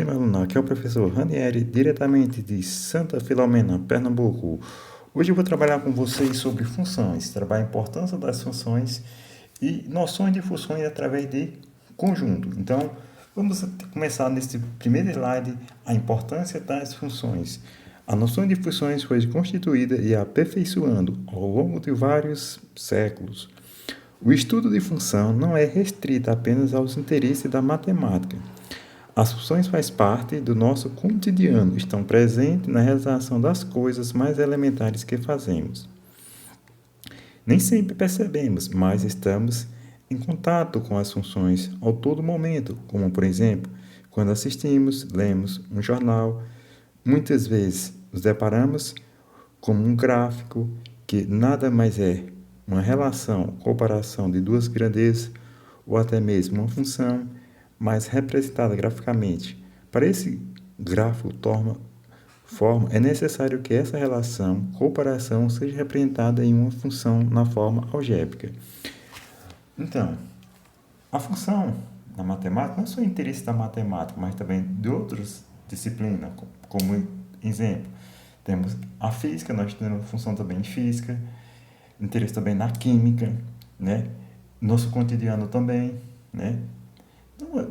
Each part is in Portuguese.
Meu aluno, aqui é o professor Ranieri, diretamente de Santa Filomena, Pernambuco. Hoje eu vou trabalhar com vocês sobre funções, trabalhar a importância das funções e noções de funções através de conjunto. Então, vamos começar nesse primeiro slide, a importância das funções. A noção de funções foi constituída e aperfeiçoando ao longo de vários séculos. O estudo de função não é restrito apenas aos interesses da matemática. As funções fazem parte do nosso cotidiano, estão presentes na realização das coisas mais elementares que fazemos. Nem sempre percebemos, mas estamos em contato com as funções ao todo momento, como por exemplo, quando assistimos, lemos um jornal, muitas vezes nos deparamos com um gráfico que nada mais é uma relação, comparação de duas grandezas ou até mesmo uma função mais representada graficamente. Para esse gráfico forma, é necessário que essa relação, comparação, seja representada em uma função na forma algébrica. Então, a função na matemática não é só interesse da matemática, mas também de outras disciplinas, como exemplo, temos a física, nós temos função também em física, interesse também na química, né? Nosso cotidiano também, né?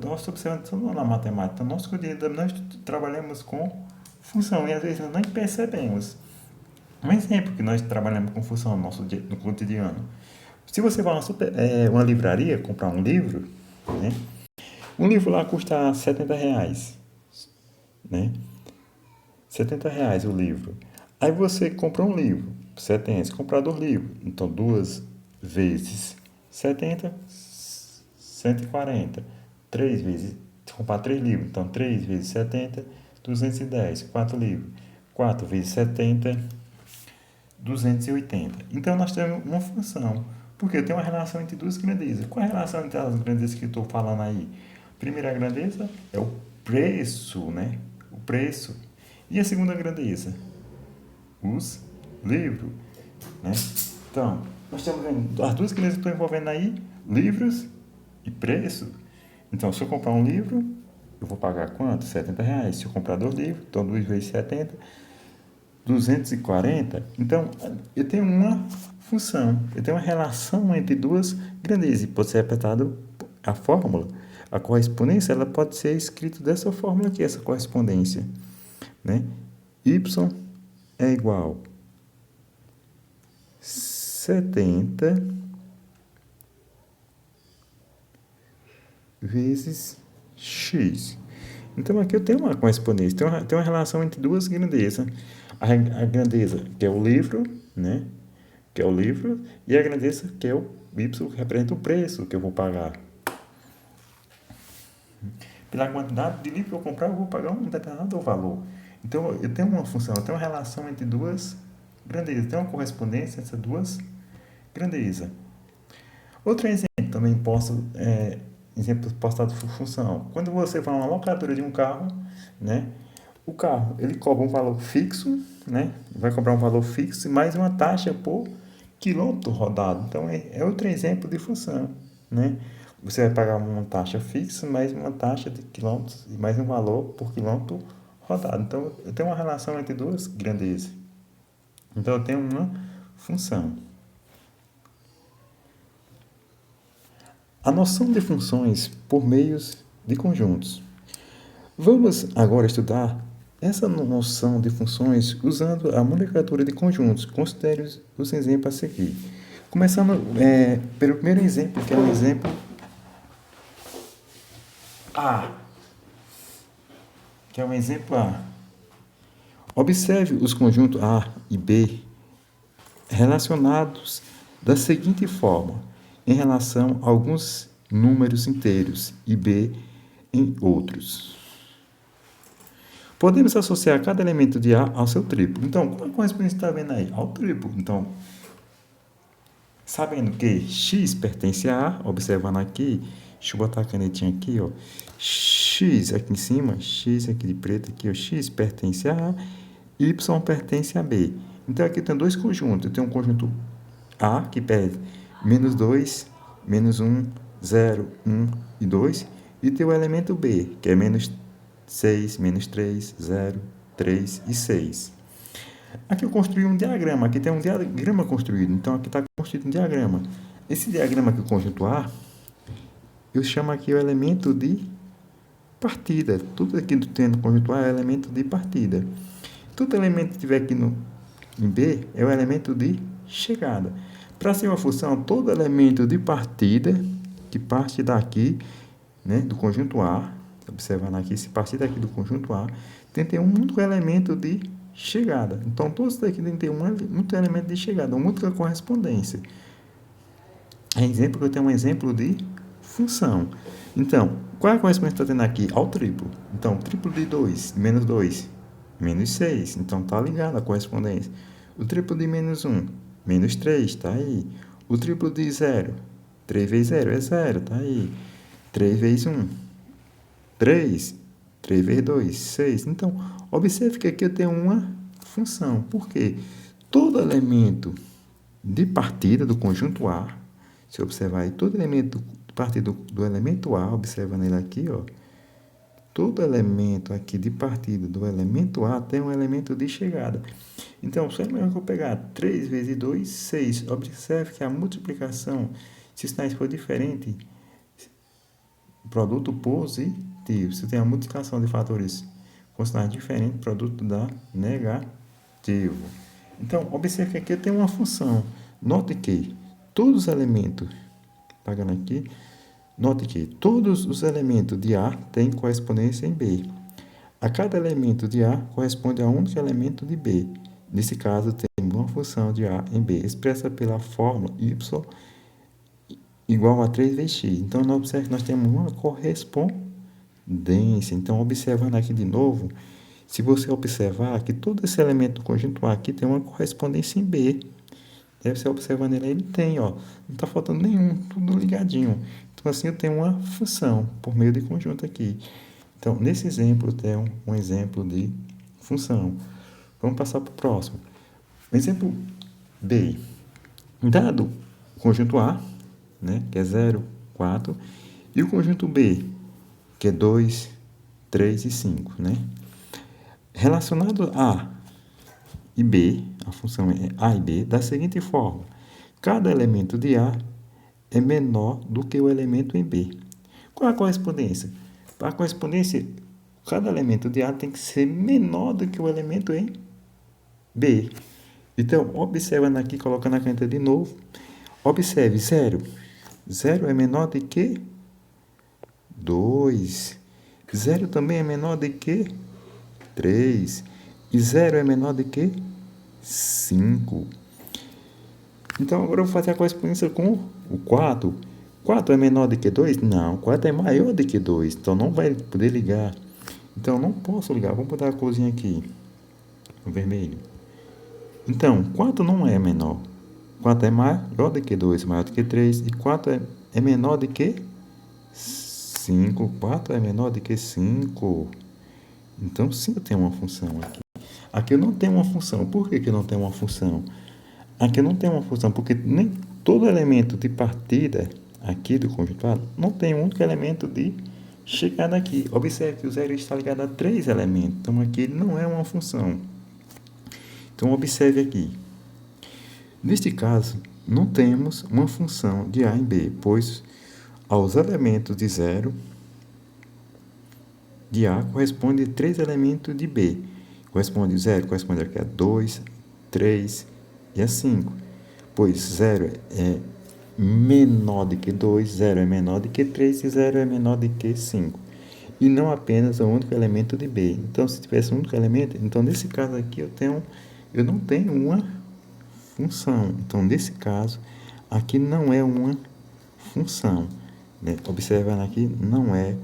Nossa observação não é na matemática, no nosso cotidiano nós trabalhamos com função e às vezes nós nem percebemos. Um exemplo que nós trabalhamos com função no cotidiano. Se você vai uma livraria comprar um livro, né? Um livro lá custa R$ 70, né? R$ 70 o livro. Aí você compra um livro, 70, você compra 2 livros. Então, 2 vezes 70, 140. 3 vezes, se comprar 3 livros, então 3 vezes 70, 210. 4 livros. 4 vezes 70, 280. Então, nós temos uma função. Porque tem uma relação entre duas grandezas. Qual é a relação entre as grandezas que eu estou falando aí? Primeira grandeza é o preço, né? O preço. E a segunda grandeza? Os livros, né? Então, nós estamos vendo as duas grandezas que estão envolvendo aí, livros e preço. Então, se eu comprar um livro, eu vou pagar quanto? R$ 70. Se eu comprar 2 livros, então 2 vezes 70, 240. Então, eu tenho uma função, eu tenho uma relação entre duas grandezas. E pode ser apertado a fórmula. A correspondência ela pode ser escrita dessa fórmula aqui, essa correspondência, né? Y é igual 70 vezes x. Então, aqui eu tenho uma correspondência, tem uma relação entre duas grandezas. A grandeza, que é o livro, né? Que é o livro, e a grandeza, que é o y, que representa o preço que eu vou pagar. Pela quantidade de livro que eu comprar, eu vou pagar um determinado valor. Então, eu tenho uma função, eu tenho uma relação entre duas grandezas, tem uma correspondência entre essas duas grandezas. Outro exemplo também exemplo postado por função. Quando você vai a uma locadora de um carro, né? O carro, ele cobra um valor fixo, né? Vai cobrar um valor fixo e mais uma taxa por quilômetro rodado. Então, é outro exemplo de função, né? Você vai pagar uma taxa fixa, mais uma taxa de quilômetros e mais um valor por quilômetro rodado. Então, eu tenho uma relação entre duas grandezas. Então, eu tenho uma função. A noção de funções por meios de conjuntos. Vamos agora estudar essa noção de funções usando a nomenclatura de conjuntos. Considere os exemplos a seguir. Começando pelo primeiro exemplo, que é o exemplo A. Que é um exemplo A. Observe os conjuntos A e B relacionados da seguinte forma, em relação a alguns números inteiros e B em outros. Podemos associar cada elemento de A ao seu triplo. Então, qual a correspondência está vendo aí? Ao triplo. Então, sabendo que x pertence a A, observando aqui, deixa eu botar a canetinha aqui, ó. X aqui em cima, x aqui de preto, aqui, ó, x pertence a A, y pertence a B. Então, aqui tem dois conjuntos. Eu tenho um conjunto A, que pede menos 2, menos 1, 0, 1 e 2. E tem o elemento B, que é menos 6, menos 3, 0, 3 e 6. Aqui eu construí um diagrama, aqui tem um diagrama construído, então aqui está construído um diagrama. Esse diagrama aqui, o conjunto A, eu chamo aqui o elemento de partida. Tudo aqui do tema do conjunto A é elemento de partida. Todo elemento que tiver aqui em B é o elemento de chegada. Para ser uma função, todo elemento de partida que parte daqui, né, do conjunto A, observando aqui, se partir daqui do conjunto A, tem que ter um único elemento de chegada. Então, todos daqui tem que ter um único elemento de chegada, uma única correspondência. Exemplo, eu tenho um exemplo de função. Então, qual é a correspondência que está tendo aqui? Ao triplo. Então, triplo de 2, menos 2, menos 6. Então, está ligado a correspondência. O triplo de menos 1, menos 3, está aí. O triplo de 0, 3 vezes 0 é 0, está aí. 3 vezes 1, 3. 3 vezes 2, 6. Então, observe que aqui eu tenho uma função. Por quê? Todo elemento de partida do conjunto A, se observar aí, todo elemento de partida do elemento A, observando ele aqui, ó, todo elemento aqui de partida do elemento A tem um elemento de chegada. Então, se eu vou pegar 3 vezes 2, 6. Observe que a multiplicação, se os sinais for diferente, produto positivo. Se tem a multiplicação de fatores com sinais diferentes, produto dá negativo. Então, observe que aqui eu tenho uma função. Note que todos os elementos, pagando aqui, note que todos os elementos de A têm correspondência em B. A cada elemento de A corresponde a um único elemento de B. Nesse caso, temos uma função de A em B, expressa pela fórmula y igual a 3 vezes x. Então, observe que nós temos uma correspondência. Então, observando aqui de novo, se você observar que todo esse elemento do conjunto A aqui tem uma correspondência em B. Deve ser observando ele tem, ó. Não está faltando nenhum, tudo ligadinho. Então, assim, eu tenho uma função por meio de conjunto aqui. Então, nesse exemplo, eu tenho um exemplo de função. Vamos passar para o próximo. O exemplo B. Dado o conjunto A, né, que é 0, 4, e o conjunto B, que é 2, 3 e 5, né? Relacionado A e B, a função é A e B, da seguinte forma: cada elemento de A é menor do que o elemento em B. Qual é a correspondência? Para a correspondência, cada elemento de A tem que ser menor do que o elemento em B. Então, observando aqui, colocando a caneta de novo, observe 0. 0 é menor do que 2. 0 também é menor do que 3. E 0 é menor do que 5. Então, agora eu vou fazer a correspondência com o 4. 4 é menor do que 2? Não, 4 é maior do que 2. Então, não vai poder ligar. Então, não posso ligar. Vamos botar a corzinha aqui, o vermelho. Então, 4 não é menor. 4 é maior do que 2, maior do que 3. E 4 é menor do que 5. 4 é menor do que 5. Então, sim, eu tenho uma função aqui. Aqui eu não tenho uma função. Por que eu não tenho uma função? Aqui eu não tenho uma função, porque nem todo elemento de partida aqui do conjunto A não tem um único elemento de chegada aqui. Observe que o 0 está ligado a 3 elementos. Então, aqui ele não é uma função. Então, observe aqui. Neste caso, não temos uma função de A em B, pois aos elementos de 0 de A corresponde 3 elementos de B. Corresponde 0, corresponde aqui a 2, 3 e a 5. Pois 0 é menor do que 2, 0 é menor do que 3 e 0 é menor do que 5. E não apenas o único elemento de B. Então, se tivesse um único elemento, então nesse caso aqui eu não tenho uma função. Então, nesse caso, aqui não é uma função. Né? Observando aqui, não é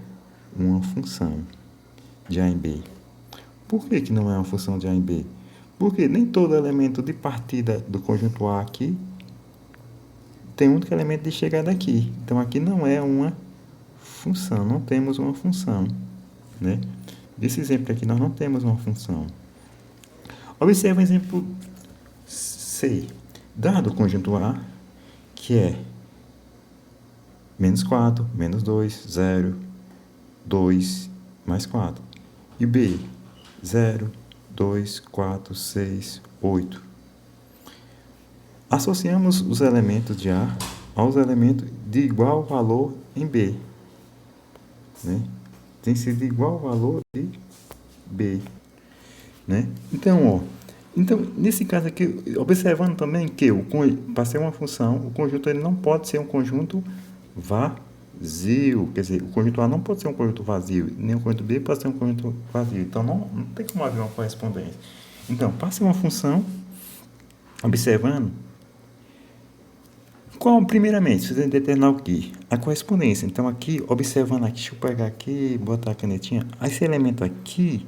uma função de A em B. Por que não é uma função de A em B? Porque nem todo elemento de partida do conjunto A aqui tem um único elemento de chegada aqui. Então, aqui não é uma função, não temos uma função. Né? Desse exemplo aqui, nós não temos uma função. Observe o exemplo C. Dado o conjunto A, que é menos 4, menos 2, 0, 2, mais 4. E B, 0, 2, 4, 6, 8. Associamos os elementos de A aos elementos de igual valor em B, né? Tem que ser de igual valor de B, né? Então, nesse caso aqui, observando também que para ser uma função, o conjunto ele não pode ser um conjunto vazio. Quer dizer, o conjunto A não pode ser um conjunto vazio, nem o conjunto B pode ser um conjunto vazio. Então, não tem como haver uma correspondência. Então, para ser uma função, observando, primeiramente, você tem que determinar o quê? A correspondência. Então, aqui, observando aqui, deixa eu pegar aqui, botar a canetinha. Esse elemento aqui,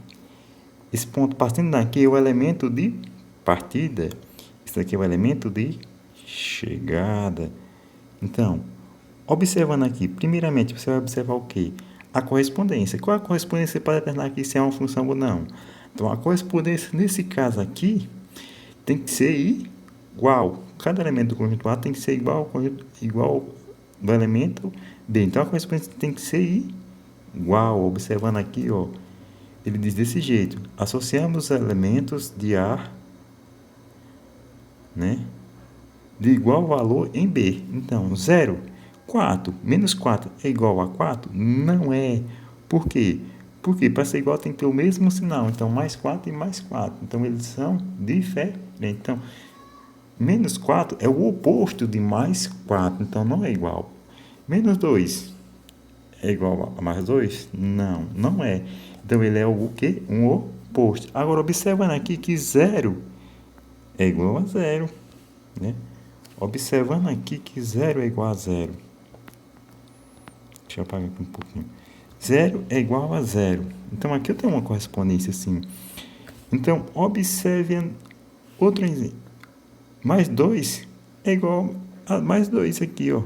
esse ponto partindo daqui é o elemento de partida. Esse aqui é o elemento de chegada. Então, observando aqui, primeiramente, você vai observar o quê? A correspondência. Qual é a correspondência para determinar aqui se é uma função ou não? Então, a correspondência, nesse caso aqui, tem que ser igual. Cada elemento do conjunto A tem que ser igual do elemento B. Então, a correspondência tem que ser igual. Observando aqui, ó, ele diz desse jeito: associamos os elementos de A, né, de igual valor em B. Então, 0, 4, menos 4 é igual a 4? Não é. Por quê? Porque para ser igual tem que ter o mesmo sinal. Então, mais 4 e mais 4. Então, eles são diferentes. Então, menos 4 é o oposto de mais 4. Então, não é igual. Menos 2 é igual a mais 2? Não, não é. Então, ele é o quê? Um oposto. Agora, observando aqui que 0 é igual a 0, né? Observando aqui que 0 é igual a 0. Deixa eu apagar aqui um pouquinho. 0 é igual a 0. Então, aqui eu tenho uma correspondência assim. Então, observe outro exemplo. Mais 2 é igual a mais 2 aqui, ó.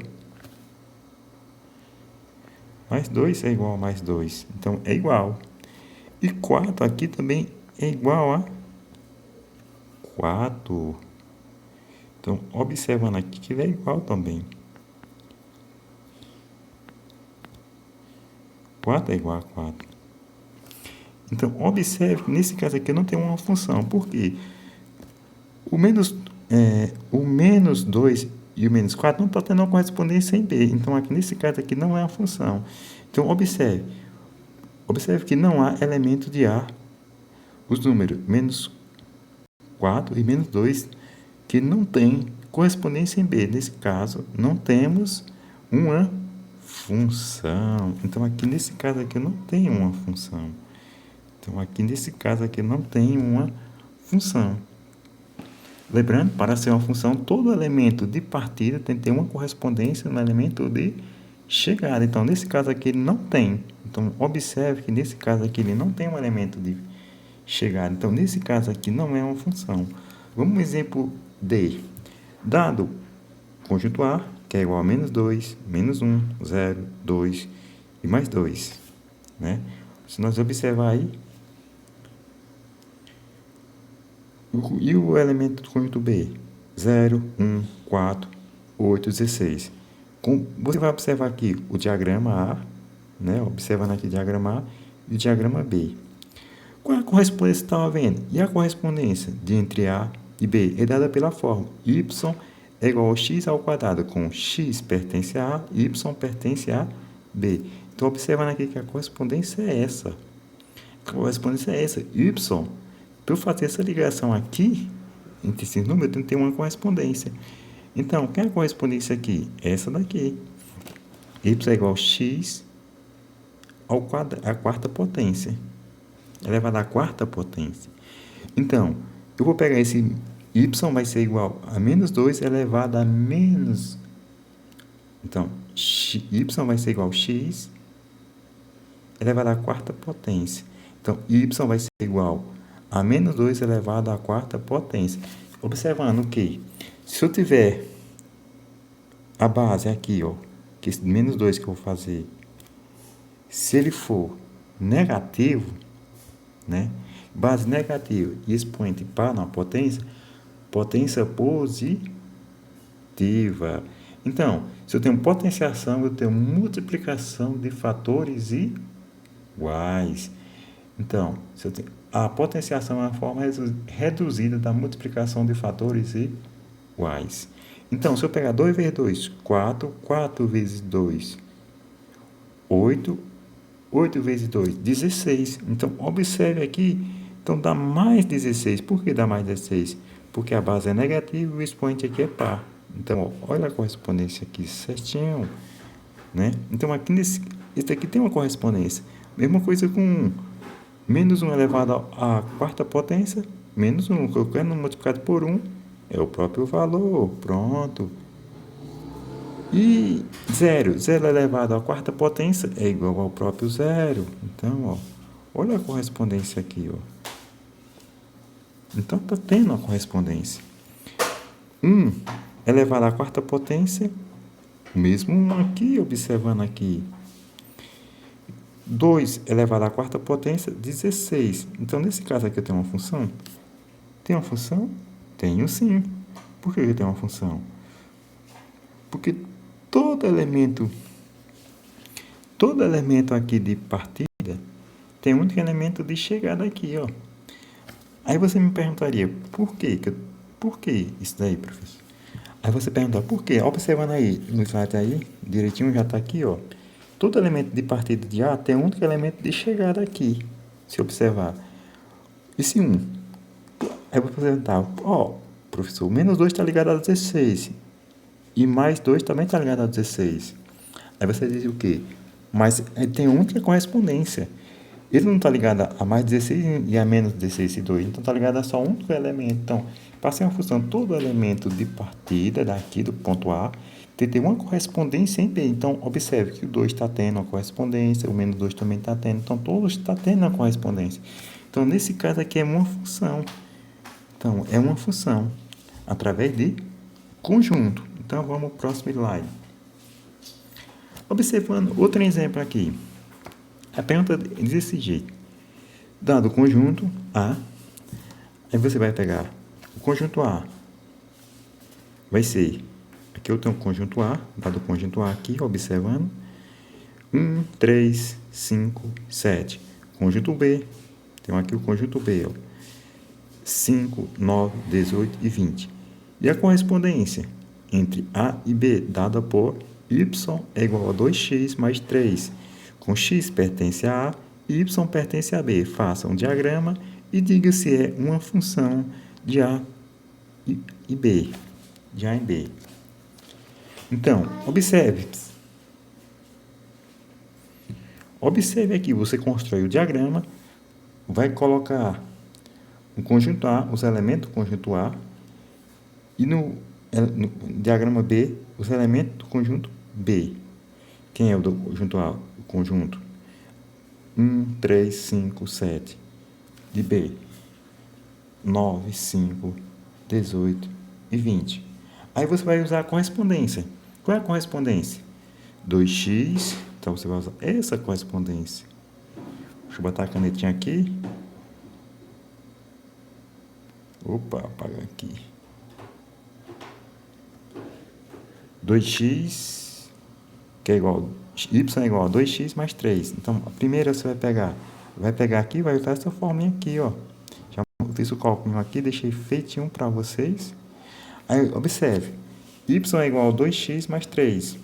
Mais 2 é igual a mais 2. Então, é igual. E 4 aqui também é igual a 4. Então, observando aqui que ele é igual também. 4 é igual a 4. Então, observe que nesse caso aqui eu não tenho uma função. Por quê? O menos 2 e o menos 4 não está tendo uma correspondência em B. Então, aqui nesse caso aqui não é uma função. Então, observe. Observe que não há elemento de A. Os números menos 4 e menos 2 que não tem correspondência em B. Nesse caso, não temos uma função. Então, aqui nesse caso aqui eu não tenho uma função. Então, aqui nesse caso aqui não tem uma função. Lembrando, para ser uma função, todo elemento de partida tem que ter uma correspondência no elemento de chegada. Então, nesse caso aqui ele não tem. Então, observe que nesse caso aqui ele não tem um elemento de chegada. Então, nesse caso aqui não é uma função. Vamos ao exemplo D. Dado conjunto A, que é igual a menos 2, menos 1, 0, 2 e mais 2. Né? Se nós observar aí, e o elemento do conjunto B? 0, 1, 4, 8, 16. Você vai observar aqui o diagrama A, né? Observando aqui o diagrama A e o diagrama B. Qual é a correspondência que você estava vendo? E a correspondência de entre A e B é dada pela fórmula y é igual a x ao quadrado, com x pertence a A e y pertence a B. Então, observando aqui que a correspondência é essa. A correspondência é essa. Y, para eu fazer essa ligação aqui, entre esses números, eu tenho que ter uma correspondência. Então, qual é a correspondência aqui? Essa daqui. Y é igual a x à quarta potência. Elevado à quarta potência. Então, eu vou pegar esse y vai ser igual a menos 2 elevado a menos... Então, y vai ser igual a x elevado à quarta potência. Então, y vai ser igual a menos 2 elevado à quarta potência. Observando que, se eu tiver a base aqui, ó, que esse menos 2 que eu vou fazer, se ele for negativo, né? Base negativa e expoente para uma potência positiva. Então, se eu tenho potenciação, eu tenho multiplicação de fatores iguais. Então, a potenciação é uma forma reduzida da multiplicação de fatores iguais. Então, se eu pegar 2 vezes 2, 4, 4 vezes 2, 8, 8 vezes 2, 16. Então, observe aqui, então dá mais 16. Por que dá mais 16? Porque a base é negativa e o expoente aqui é par. Então, ó, olha a correspondência aqui certinho, né? Então, aqui esse aqui tem uma correspondência. Mesma coisa com menos 1 elevado à quarta potência, menos 1, colocando multiplicado por 1, é o próprio valor, pronto. E zero elevado à quarta potência é igual ao próprio zero. Então, ó, olha a correspondência aqui, ó. Então, está tendo uma correspondência. 1 elevado à quarta potência, o mesmo 1 aqui, observando aqui. 2 elevado à quarta potência, 16. Então, nesse caso aqui eu tenho uma função? Tem uma função? Tenho sim. Por que eu tenho uma função? Porque todo elemento aqui de partida tem um único elemento de chegada aqui, ó. Aí você me perguntaria, por que isso daí, professor? Aí você pergunta, por quê? Observando aí, no slide aí, direitinho já está aqui, ó. Todo elemento de partida de A tem um único elemento de chegada aqui, se observar. Esse 1. Aí eu vou perguntar, ó, professor, menos 2 está ligado a 16. E mais 2 também está ligado a 16. Aí você diz o quê? Mas tem uma única correspondência. Ele não está ligado a mais 16 e a menos 16 e 2. Então está ligado a só um único elemento. Então, para ser uma função, todo elemento de partida daqui do ponto A tem que ter uma correspondência em B. Então, observe que o 2 está tendo uma correspondência, o menos 2 também está tendo. Então, todos estão tendo uma correspondência. Então, nesse caso aqui é uma função. Então, é uma função através de conjunto. Então, vamos para o próximo slide. Observando outro exemplo aqui. A pergunta diz desse jeito. Dado o conjunto A, aí você vai pegar o conjunto A. Vai ser, aqui eu tenho o conjunto A, dado o conjunto A aqui, observando. 1, 3, 5, 7. Conjunto B, tem aqui o conjunto B, ó. 5, 9, 18 e 20. E a correspondência entre A e B, dada por y é igual a 2x mais 3, com x pertence a A e y pertence a B. Faça um diagrama e diga se é uma função de A e B, de A e B. Então, observe. Observe aqui, você constrói o diagrama, vai colocar o conjunto A, os elementos do conjunto A, e no diagrama B, os elementos do conjunto B. Quem é o do conjunto A? O conjunto 1, 3, 5, 7. De B, 9, 5, 18 e 20. Aí você vai usar a correspondência. Qual é a correspondência? 2x, então você vai usar essa correspondência. Deixa eu botar a canetinha aqui. Opa, apagar aqui. 2x, que é igual, y é igual a 2x mais 3. Então, a primeira você vai pegar aqui, vai usar essa forminha aqui, ó. Já fiz o cálculo aqui, deixei feitinho para vocês. Aí, observe, y é igual a 2x mais 3.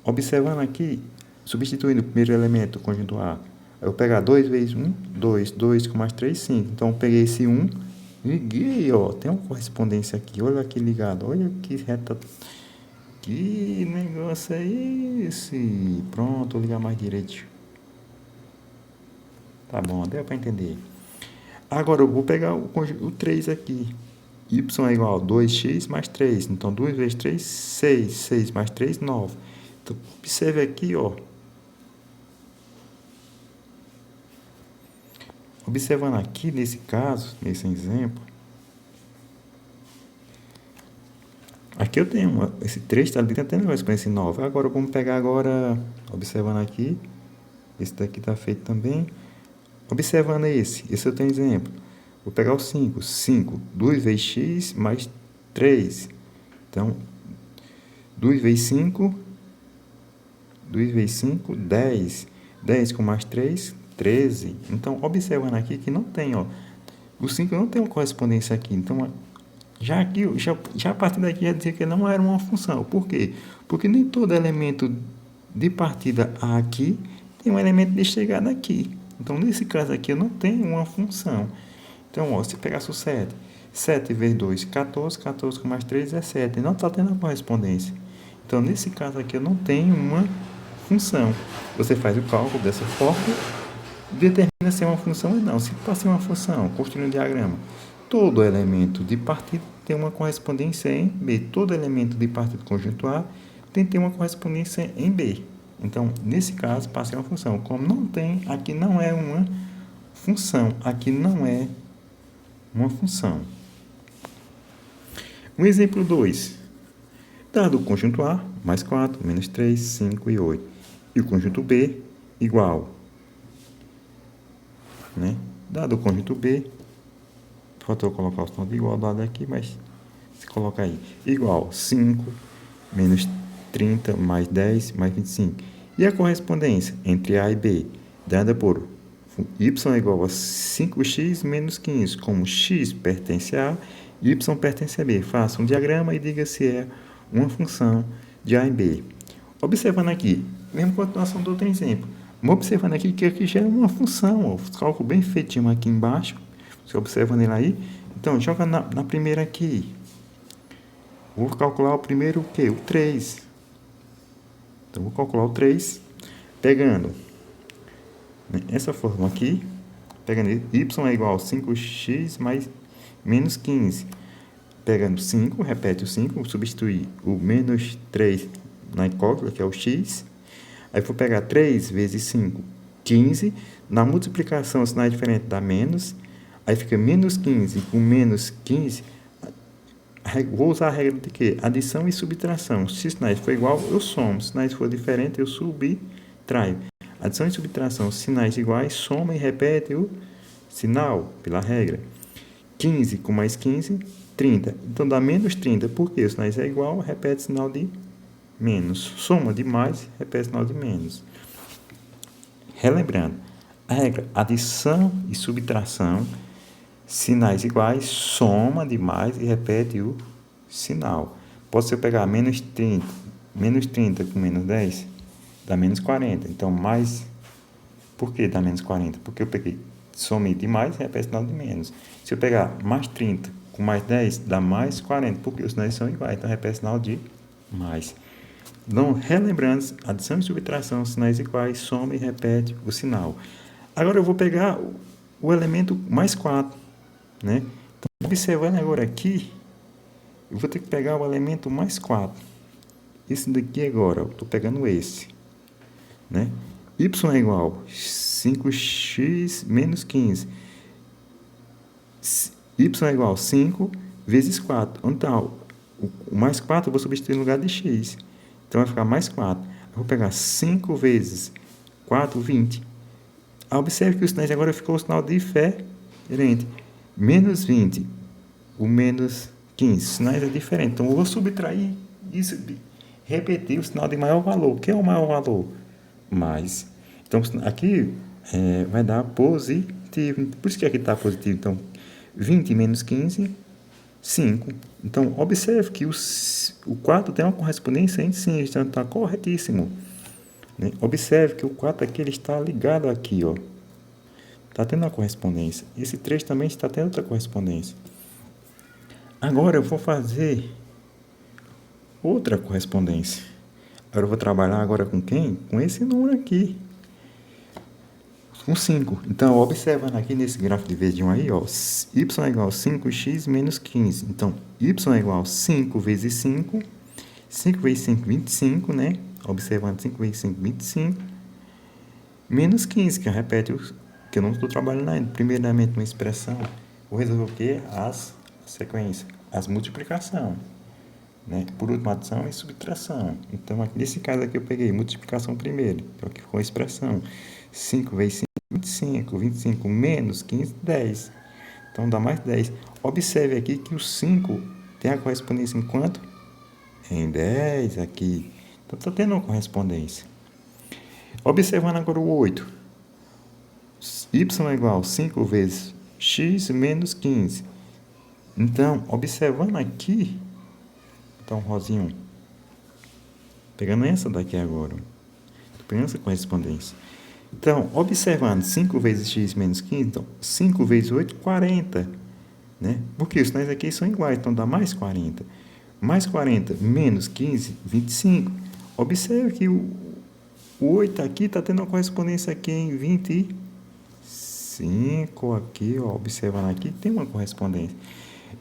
Observando aqui, substituindo o primeiro elemento, o conjunto A, eu vou pegar 2 vezes 1, 2, 2 com mais 3, 5. Então, eu peguei esse 1, liguei, ó, tem uma correspondência aqui, olha aqui ligado, olha que reta, que negócio é esse? Pronto, vou ligar mais direito. Tá bom, deu para entender. Agora, eu vou pegar o 3 aqui. Y é igual a 2x mais 3. Então, 2 vezes 3, 6. 6 mais 3, 9. Então, observe aqui, ó. Observando aqui, nesse caso, nesse exemplo, aqui eu tenho esse 3 está ali tentando mais com esse 9. Agora, vamos pegar agora, observando aqui, esse daqui está feito também. Observando esse eu tenho exemplo. Vou pegar o 5. 5, 2 vezes x mais 3. Então, 2 vezes 5, 10. 10 com mais 3, 13. Então, observando aqui que não tem, ó. O 5 não tem uma correspondência aqui. Então, já aqui, já a partir daqui ia dizer que não era uma função. Por quê? Porque nem todo elemento de partida aqui tem um elemento de chegada aqui. Então, nesse caso aqui, eu não tenho uma função. Então, ó, se pegasse o 7, 7 vezes 2, 14, 14 com mais 3 é 7. Não está tendo a correspondência. Então, nesse caso aqui, eu não tenho uma função. Você faz o cálculo dessa forma, determina se é uma função ou não. Se para ser uma função, construindo um diagrama, todo elemento de partido tem uma correspondência em B. Todo elemento de partido conjunto A tem que ter uma correspondência em B. Então, nesse caso, passa a uma função. Como não tem, aqui não é uma função. Aqui não é uma função. Um exemplo 2. Dado o conjunto A, mais 4, menos 3, 5 e 8. E o conjunto B, igual. Né? Dado o conjunto B, faltou colocar o sinal de igualdade aqui, mas se colocar aí, igual 5, menos 30, mais 10, mais 25. E a correspondência entre A e B, dada por y é igual a 5x menos 15, como x pertence a A e y pertence a B. Faça um diagrama e diga se é uma função de A e B. Observando aqui, mesma continuação do outro exemplo, observando aqui que aqui já é uma função, ó, cálculo bem feitinho aqui embaixo, você observando ele aí. Então, joga na primeira aqui. Vou calcular o primeiro o quê? O 3. Então, vou calcular o 3, pegando essa forma aqui, pegando y é igual a 5x mais menos 15. Pegando 5, repete o 5, substituir o menos 3 na incógnita, que é o x. Aí vou pegar 3 vezes 5, 15. Na multiplicação, o sinal é diferente, dá menos. Aí fica menos 15 com menos 15. Vou usar a regra de quê? Adição e subtração. Se sinais for igual, eu somo. Se sinais for diferente, eu subtraio. Adição e subtração, sinais iguais, soma e repete o sinal, pela regra. 15 com mais 15, 30. Então, dá menos 30. Por quê? O sinal é igual, repete sinal de menos. Soma de mais, repete sinal de menos. Relembrando, a regra adição e subtração, sinais iguais, soma de mais e repete o sinal. Posso eu pegar menos 30 com menos 10, dá menos 40. Então, mais... Por que dá menos 40? Porque eu peguei, somei de mais e repete sinal de menos. Se eu pegar mais 30 com mais 10, dá mais 40, porque os sinais são iguais. Então, repete sinal de mais. Então, relembrando, adição e subtração, sinais iguais, soma e repete o sinal. Agora, eu vou pegar o elemento mais 4. Né? Então, observando agora aqui, eu vou ter que pegar o elemento mais 4. Esse daqui agora, eu estou pegando esse. Né? Y é igual a 5x menos 15. Y é igual a 5 vezes 4. Então, o mais 4 eu vou substituir no lugar de x. Então, vai ficar mais 4. Eu vou pegar 5 vezes 4, 20. Observe que o sinal agora ficou o sinal diferente. Menos 20, o menos 15. Os sinais é diferente. Então, eu vou subtrair isso, repetir o sinal de maior valor. O que é o maior valor? Mais. Então, aqui vai dar positivo. Por isso que aqui está positivo. Então, 20 menos 15, 5. Então, observe que o 4 tem uma correspondência em 5. Então, está corretíssimo. Né? Observe que o 4 aqui ele está ligado aqui, ó. Está tendo uma correspondência. Esse 3 também está tendo outra correspondência. Agora eu vou fazer outra correspondência. Agora eu vou trabalhar agora com quem? Com esse número aqui. Com 5. Então, observando aqui nesse gráfico de vezes de 1 aí, ó, y é igual a 5x menos 15. Então, y é igual a 5 vezes 5. 5 vezes 5, 25, né? Observando 5 vezes 5, 25. Menos 15, que repete que eu não estou trabalhando ainda. Primeiramente, uma expressão. Vou resolver o quê? As sequências. As multiplicação. Né? Por último, adição e subtração. Então, aqui, nesse caso aqui, eu peguei multiplicação primeiro. Então, aqui ficou a expressão. 5 vezes 5, 25. 25 menos 15, 10. Então, dá mais 10. Observe aqui que o 5 tem a correspondência em quanto? Em 10 aqui. Então, está tendo uma correspondência. Observando agora o 8. y é igual a 5 vezes x menos 15. Então, observando aqui, então, rosinho, pegando essa daqui agora, pegando essa correspondência. Então, observando 5 vezes x menos 15, então, 5 vezes 8, 40. Né? Porque os sinais aqui são iguais, então dá mais 40. Mais 40 menos 15, 25. Observe que o 8 aqui está tendo uma correspondência aqui em 25. Aqui, ó, observando aqui, tem uma correspondência.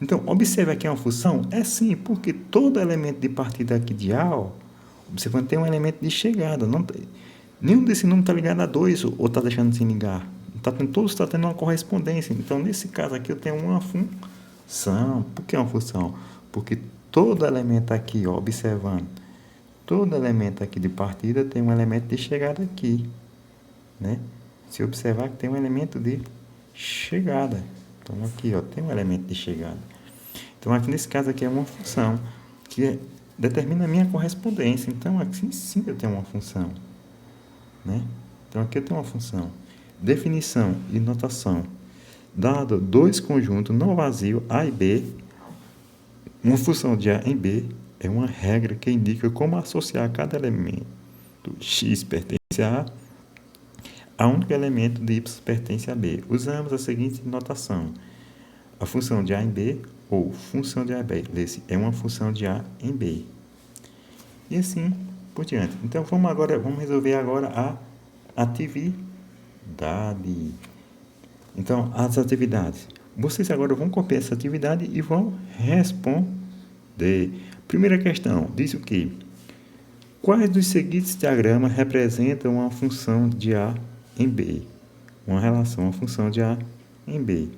Então, observe aqui uma função? É sim, porque todo elemento de partida aqui de A, ó, observando, tem um elemento de chegada. Não, nenhum desses números está ligado a 2 ou está deixando de se ligar. Todos estão tendo uma correspondência. Então, nesse caso aqui, eu tenho uma função. Por que uma função? Porque todo elemento aqui, ó, observando, todo elemento aqui de partida tem um elemento de chegada aqui. Né? Se observar que tem um elemento de chegada. Então, aqui, ó, tem um elemento de chegada. Então, aqui nesse caso aqui é uma função que determina a minha correspondência. Então, aqui sim eu tenho uma função. Né? Então, aqui eu tenho uma função. Definição e notação. Dado dois conjuntos não vazios A e B, uma função de A em B é uma regra que indica como associar cada elemento x pertence a único elemento de y pertence a B. Usamos a seguinte notação. A função de A em B ou função de A em B é uma função de A em B. E assim por diante. Então, vamos resolver agora a atividade. Então, as atividades. Vocês agora vão copiar essa atividade e vão responder. Primeira questão, diz o quê? Quais dos seguintes diagramas representam uma função de A em B? Uma relação, uma função de A em B.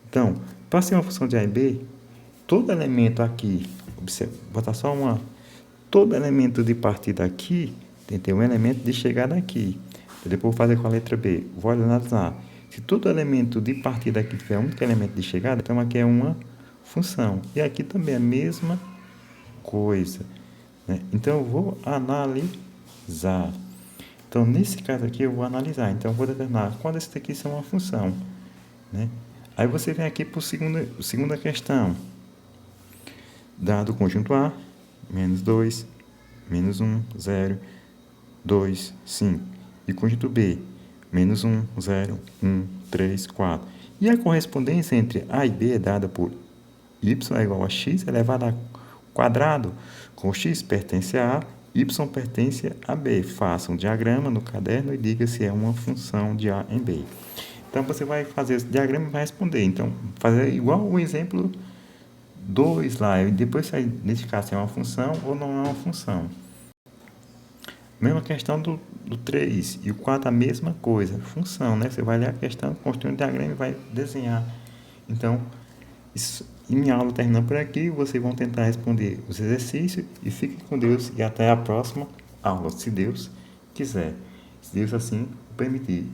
Então, para ser uma função de A em B, todo elemento aqui, observe, vou botar só uma... Todo elemento de partida aqui tem que ter um elemento de chegada aqui. Depois vou fazer com a letra B. Vou analisar. Se todo elemento de partida aqui tiver um único elemento de chegada, então aqui é uma função. E aqui também é a mesma coisa. Né? Então eu vou analisar. Então nesse caso aqui eu vou analisar. Então eu vou determinar quando esse daqui é uma função. Né? Aí você vem aqui para a segunda questão. Dado o conjunto A, menos 2, menos 1, 0, 2, 5. E conjunto B, menos 1, 0, 1, 3, 4. E a correspondência entre A e B é dada por y é igual a x elevado ao quadrado, com x pertence a A, y pertence a B. Faça um diagrama no caderno e diga se é uma função de A em B. Então, você vai fazer esse diagrama e vai responder. Então, fazer igual o exemplo 2 lá, e depois nesse caso se é uma função ou não é uma função. Mesma questão do 3 e o 4 a mesma coisa, função, né? Você vai ler a questão, construir um diagrama e vai desenhar. Então, e minha aula termina por aqui, vocês vão tentar responder os exercícios e fiquem com Deus e até a próxima aula, se Deus quiser, se Deus assim permitir.